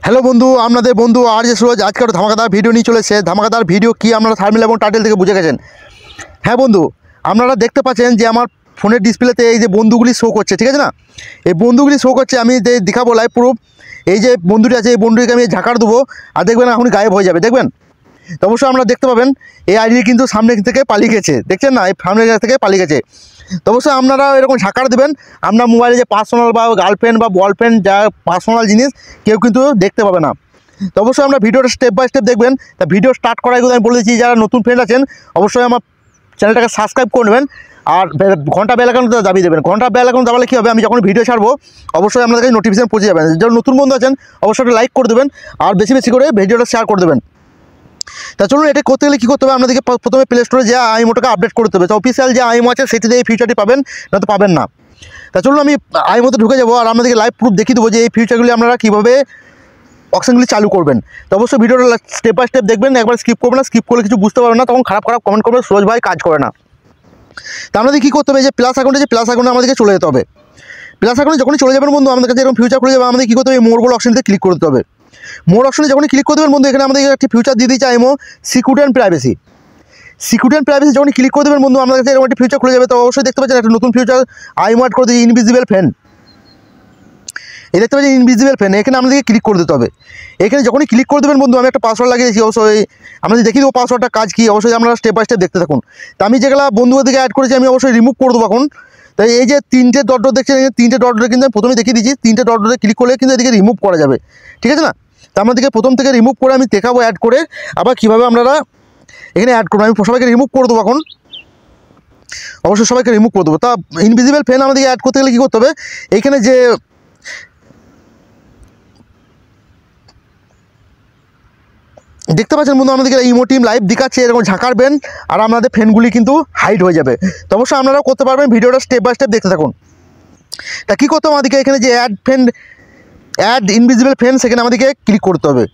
Hello বন্ধু, আপনাদের বন্ধু আর যে সুরজ আজকে একটা ধামাকাদার ভিডিও নিয়ে চলেছে। ধামাকাদার ভিডিও কি আপনারা থাম্বনেল এবং টাইটেল থেকে বুঝে গেছেন। হ্যাঁ বন্ধু, আপনারা দেখতে পাচ্ছেন যে আমার ফোনের ডিসপ্লেতে এই যে বন্ধুগুলি শো করছে, ঠিক আছে না? এই বন্ধুগুলি শো করছে, আমি দেখাবো লাইভ প্রুফ। এই যে বন্ধুটি আছে, এই বন্ধুটিকে আমি ঝাঁকার দেবো আর দেখবেন এখনই গায়েব হয়ে যাবে, দেখবেন তো অবশ্যই আপনারা দেখতে পাবেন। এই আইডি কিন্তু সামনে থেকে পালিয়ে গেছে, দেখছেন না? এই সামনে থেকে পালিয়ে গেছে। তো অবশ্যই আপনারা এরকম ঝাঁকার দেবেন। আপনার মোবাইলে যে পার্সোনাল বা গার্লফ্রেন্ড বা বয়ফ্রেন্ড যা পার্সোনাল জিনিস কেউ কিন্তু দেখতে পাবে না। তো অবশ্যই আমরা ভিডিওটা স্টেপ বাই স্টেপ দেখবেন। তা ভিডিও স্টার্ট করার আগে আমি বলে দিচ্ছি, যারা নতুন ফ্রেন্ড আছেন অবশ্যই আমার চ্যানেলটাকে সাবস্ক্রাইব করে নেবেন আর ঘন্টা বেল আইকনটা দাবিয়ে দেবেন। ঘন্টা বেল আইকন দাবালে কী হবে, আমি যখন ভিডিও ছাড়বো অবশ্যই আপনাদের কাছে নোটিফিকেশন পৌঁছে যাবেন। যারা নতুন বন্ধু আছেন অবশ্যই একটা লাইক করে দেবেন আর বেশি বেশি করে ভিডিওটা শেয়ার করে দেবেন। তা চলুন, এটা করতে গেলে কী করতে হবে, আপনাদেরকে প্রথমে প্লে স্টোরে যে আইমোটাকে আপডেট করতে হবে। তো অফিসিয়াল যে আইমো আছে সেটিতে এই ফিচারটি পাবেন, না তো পাবেন না। তা চলুন, আমি আইমোতে ঢুকে যাবো আর আপনাদেরকে লাইভ প্রুফ দেখিয়ে দেবো যে এই ফিচারগুলি আপনারা কীভাবে অপশানগুলি চালু করবেন। তো অবশ্যই ভিডিওটা স্টেপ বাই স্টেপ দেখবেন, একবার স্কিপ করবেন না। স্কিপ করলে কিছু বুঝতে পারবেন না, তখন খারাপ কমেন্ট করবেন, সুরজ ভাই কাজ করে না। তা আমাদের কী করতে হবে, যে প্লাস অ্যাকাউন্টে যে প্লাস অ্যাকাউন্টে আমাদেরকে চলে যেতে হবে। প্লাস অ্যাকাউন্টে যখনই চলে যাবেন বন্ধু, আমাদের কাছে এরকম ফিউচার খুলে যাবে। আমাদের কী করতে হবে, মোর বল অপশনটিতে ক্লিক করতে হবে। মোর অপশনে যখনই ক্লিক করে দেবেন বন্ধু, এখানে আমাদের একটি ফিউচার দিয়ে দিচ্ছে IMO security and privacy. Security and privacy যখনই ক্লিক করে দেবেন বন্ধু, আমাদের কাছে এরকম একটি ফিউচার খুলে যাবে। তো অবশ্যই দেখতে পাচ্ছেন একটা নতুন ফিউচার আইমো অ্যাড করে দিয়েছে, ইনভিজিবল ফ্যান। এই দেখতে পাচ্ছেন ইনভিজিবল ফ্যান, এখানে আমাদেরকে ক্লিক করে দিতে হবে। এখানে যখনই ক্লিক করে দেবেন বন্ধু, আমি একটা পাসওয়ার্ড লাগিয়েছি, অবশ্যই আমাদের দেখিয়ে দেবো পাসওয়ার্ডটা কাজ কী। অবশ্যই আপনারা স্টেপ বাই স্টেপ দেখতে থাকুন। তো আমি যেগুলো বন্ধুদেরকে অ্যাড করেছি আমি অবশ্যই রিমুভ করে দেবো এখন। তাই এই যে তিনটে ডট দেখছেন, তিনটে ডট কিন্তু আমি প্রথমে দেখিয়ে দিচ্ছি। তিনটে ডট ক্লিক করলে কিন্তু এদিকে রিমুভ করা যাবে, ঠিক আছে না? তো আমাদেরকে প্রথম থেকে রিমুভ করে আমি দেখাবো অ্যাড করে আবার কীভাবে আপনারা এখানে অ্যাড করবো। আমি সবাইকে রিমুভ করে দেবো এখন, অবশ্যই সবাইকে রিমুভ করে দেবো। তা ইনভিজিবল ফ্যান আমাদেরকে অ্যাড করতে গেলে কী করতে হবে, এইখানে যে দেখতে পাচ্ছেন বন্ধু, আমাদেরকে ইমো টিম লাইভ দেখাচ্ছে, এরকম ঝাঁকারবেন আর আমাদের ফ্যানগুলি কিন্তু হাইড হয়ে যাবে। তো অবশ্যই আপনারাও করতে পারবেন, ভিডিওটা স্টেপ বাই স্টেপ দেখতে থাকুন। তা কী করতে হবে, আমাদেরকে এখানে যে অ্যাড ইনভিজিবল ফ্যান, সেখানে আমাদেরকে ক্লিক করতে হবে।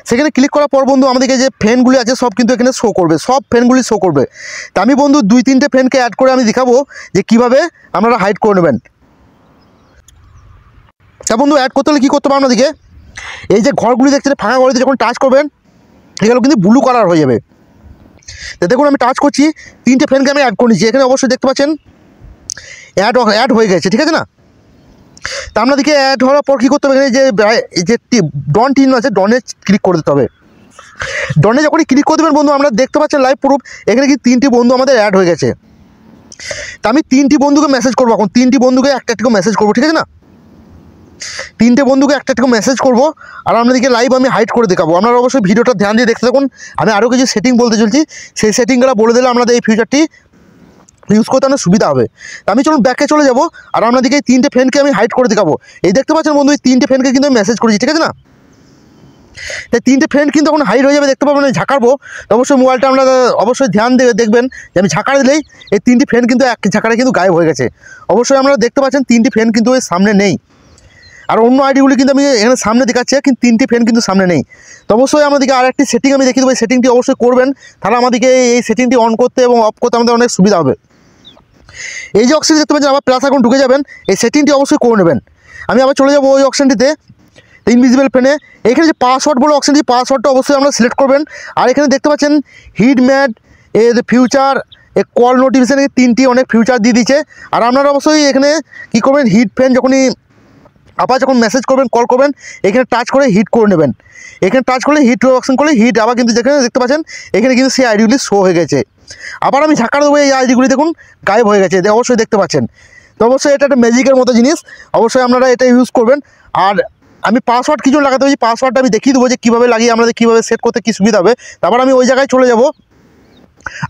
সেখানে ক্লিক করার পর বন্ধু আমাদেরকে যে ফ্যানগুলি আছে সব কিন্তু এখানে শো করবে, সব ফ্যানগুলি শো করবে। তা আমি বন্ধু 2-3টে ফ্যানকে অ্যাড করে আমি দেখাবো যে কীভাবে আপনারা হাইড করে নেবেন। তা বন্ধু অ্যাড করতে হলে কী করতে হবে, আপনাদেরকে এই যে ঘরগুলি দেখছেন, ফাঁকা ঘরগুলিতে যখন টাচ করবেন এগুলো কিন্তু ব্লু কালার হয়ে যাবে। তো দেখুন আমি টাচ করছি, 3টে ফ্যানকে আমি অ্যাড করে নিচ্ছি। এখানে অবশ্যই দেখতে পাচ্ছেন অ্যাড হয়ে গেছে, ঠিক আছে না? তা আপনাদেরকে অ্যাড হওয়ার পর কী করতে হবে, এখানে যে ডন টিন আছে, ডনে ক্লিক করে দিতে হবে। ডনে যখনই ক্লিক করে দেবেন বন্ধু, আমরা দেখতে পাচ্ছেন লাইভ প্রুফ, এখানে কি 3টি বন্ধু আমাদের অ্যাড হয়ে গেছে। তা আমি 3টি বন্ধুকে মেসেজ করবো এখন, 3টি বন্ধুকে একটা মেসেজ করবো, ঠিক আছে না? 3টে বন্ধুকে একটা মেসেজ করবো আর আপনাদেরকে লাইভ আমি হাইড করে দেখাবো। আপনারা অবশ্যই ভিডিওটা ধ্যান দিয়ে দেখতে থাকুন। আমি আরও কিছু সেটিং বলতে চলছি, সেই সেটিংগুলো বলে দিলে আপনাদের এই ফিচারটি ইউজ করতে অনেক সুবিধা হবে। তা আমি চলুন ব্যাকে চলে যাবো আর আপনাদেরকে এই 3টে ফ্যানকে আমি হাইড করে দেখাবো। এই দেখতে পাচ্ছেন বন্ধু, এই 3টে ফ্যানকে কিন্তু আমি মেসেজ করেছি, ঠিক আছে না? তাই 3টে ফ্রেন্ড কিন্তু এখন হাইড হয়ে যাবে, দেখতে পাবেন। ঝাঁকারবো তো অবশ্যই মোবাইলটা আমরা অবশ্যই ধ্যান দিয়ে দেখবেন যে আমি ঝাঁকার দিলেই এই 3টি ফ্রেন্ড কিন্তু এক ঝাঁকারে কিন্তু গায়েব হয়ে গেছে। অবশ্যই আপনারা দেখতে পাচ্ছেন 3টি ফ্রেন্ড কিন্তু এর সামনে নেই। আর অন্য আইডিগুলি কিন্তু আমি এখানে সামনে দেখাচ্ছি, কিন্তু 3টি ফ্যান কিন্তু সামনে নেই। তো অবশ্যই আমাদেরকে আর একটি সেটিং আমি দেখিয়ে দেবো, এই সেটিংটি অবশ্যই করবেন, তাহলে আমাদেরকে এই সেটিংটি অন করতে এবং অফ করতে আমাদের অনেক সুবিধা হবে। এই যে অপশন দেখতে পাচ্ছেন, আবার প্লাস এখন ঢুকে যাবেন, এই সেটিংটি অবশ্যই করে নেবেন। আমি আবার চলে যাবো ওই অপশানটিতে, ইনভিজিবল ফ্যানে। এখানে যে পাসওয়ার্ড বলে অপশানটি, পাসওয়ার্ডটা অবশ্যই আমরা সিলেক্ট করবেন। আর এখানে দেখতে পাচ্ছেন হিট ম্যাড, এর ফিউচার, এ কল নোটিফিকেশান, এই 3টি অনেক ফিউচার দিয়ে দিচ্ছে। আর আপনারা অবশ্যই এখানে কী করবেন, হিট ফ্যান যখনই আবার যখন মেসেজ করবেন, কল করবেন, এখানে টাচ করে হিট করে নেবেন। এখানে টাচ করলে হিট অপশন করলে হিট আবার কিন্তু যেখানে দেখতে পাচ্ছেন এখানে কিন্তু সেই আইডিগুলি শো হয়ে গেছে। আবার আমি ঝাঁকার দেবো, এই আইডিগুলি দেখুন গায়েব হয়ে গেছে, অবশ্যই দেখতে পাচ্ছেন। তো অবশ্যই এটা একটা ম্যাজিকের মতো জিনিস, অবশ্যই আপনারা এটা ইউজ করবেন। আর আমি পাসওয়ার্ড কিছু লাগাতে হয়েছি, পাসওয়ার্ডটা আমি দেখিয়ে দেবো যে কীভাবে লাগিয়ে আমাদের কীভাবে সেট করতে কী সুবিধা হবে। তারপর আমি ওই জায়গায় চলে যাব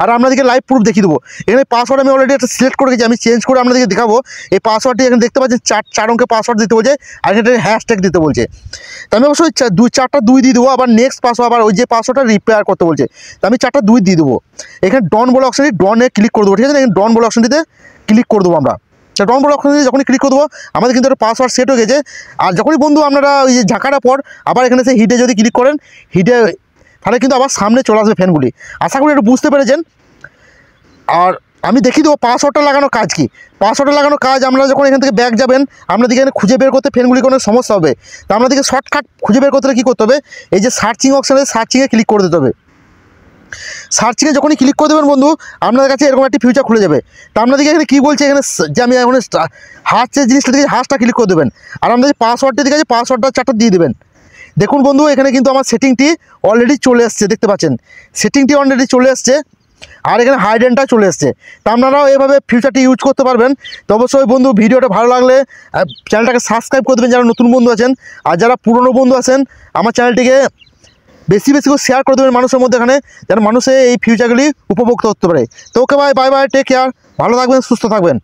আর আপনাদেরকে লাইভ প্রুফ দেখিয়ে দেবো। এখানে পাসওয়ার্ড আমি অলরেডি একটা সিলেক্ট করে গেছি, আমি চেঞ্জ করে আপনাদেরকে দেখাবো। এই পাসওয়ার্ডটি এখানে দেখতে পাচ্ছেন 4 অঙ্কের পাসওয়ার্ড দিতে বলছে আর এখানে হ্যাশট্যাগ দিতে বলছে। তো আমি অবশ্যই 4টা 2 দিয়ে দেবো। আবার নেক্সট পাসওয়ার্ড, আবার ওই যে পাসওয়ার্ডটা রিপেয়ার করতে বলছে, তো আমি 4টা 2 দিয়ে দেবো। এখানে ডন বলে অপশানটি, ডনে ক্লিক করে দেবো, ঠিক আছে না? এখানে ডন বলে অপশানটিতে ক্লিক করে দেবো আমরা। ডন বলে অপশানটিতে যখনই ক্লিক করে দেবো আমাদের কিন্তু একটা পাসওয়ার্ড সেট হয়ে গেছে। আর যখনই বন্ধু আপনারা ওই যে ঝাঁকাটার পর আবার এখানে সে হিটে যদি ক্লিক করেন, হিটে তাহলে কিন্তু আবার সামনে চলে আসবে ফ্যানগুলি। আশা করি একটু বুঝতে পেরেছেন। আর আমি দেখিয়ে দেবো পাসওয়ার্ডটা লাগানো কাজ কি। পাসওয়ার্ডটা লাগানো কাজ, আমরা যখন এখান থেকে ব্যাক যাবেন আপনাদেরকে এখানে খুঁজে বের করতে ফ্রেন্ডগুলি কোনো সমস্যা হবে। তা আপনাদেরকে শর্টকাট খুঁজে বের করতে হলে কী করতে হবে, এই যে সার্চিং অপশানে সার্চিংয়ে ক্লিক করে দিতে হবে। সার্চিংয়ে যখনই ক্লিক করে দেবেন বন্ধু, আপনাদের কাছে এরকম একটি ফিউচার খুলে যাবে। তা আপনাদেরকে এখানে কী বলছে, এখানে যে আমি এখন হাঁস যে জিনিসটা দিকে হাঁসটা ক্লিক করে দেবেন, আর আমাদের পাসওয়ার্ডটা দিকে আছে পাসওয়ার্ডটা 4টা দিয়ে দেবেন। দেখুন বন্ধু, এখানে কিন্তু আমার সেটিংটি অলরেডি চলে আসছে, দেখতে পাচ্ছেন সেটিংটি অলরেডি চলে আসছে, আর এখানে হাইডেনটা চলে আসছে। তা আপনারাও এভাবে ফিউচারটি ইউজ করতে পারবেন। তো অবশ্যই বন্ধু ভিডিওটা ভালো লাগলে চ্যানেলটাকে সাবস্ক্রাইব করে দেবেন যারা নতুন বন্ধু আছেন, আর যারা পুরনো বন্ধু আছেন আমার চ্যানেলটিকে বেশি বেশি করে শেয়ার করে দেবেন মানুষের মধ্যে, এখানে যেন মানুষে এই ফিউচারগুলি উপভোগ করতে পারে। তো okay bye bye, take care, ভালো থাকবেন, সুস্থ থাকবেন।